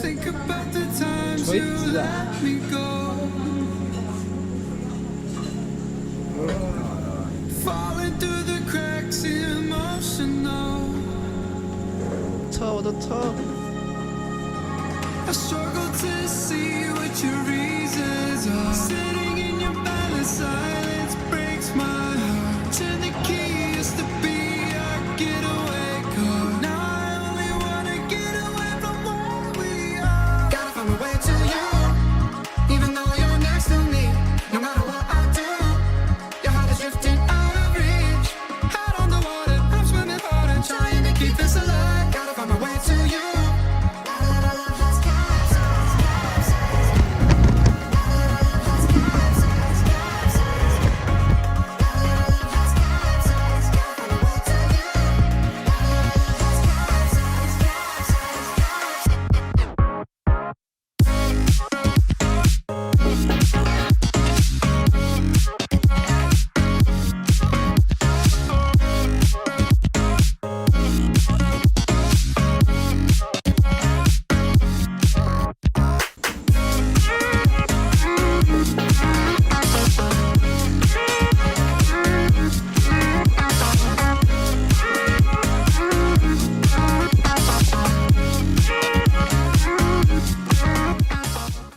锤子啊！车，我的车！ I struggle to see what your reasons are. Sitting in your balance, silence breaks my heart.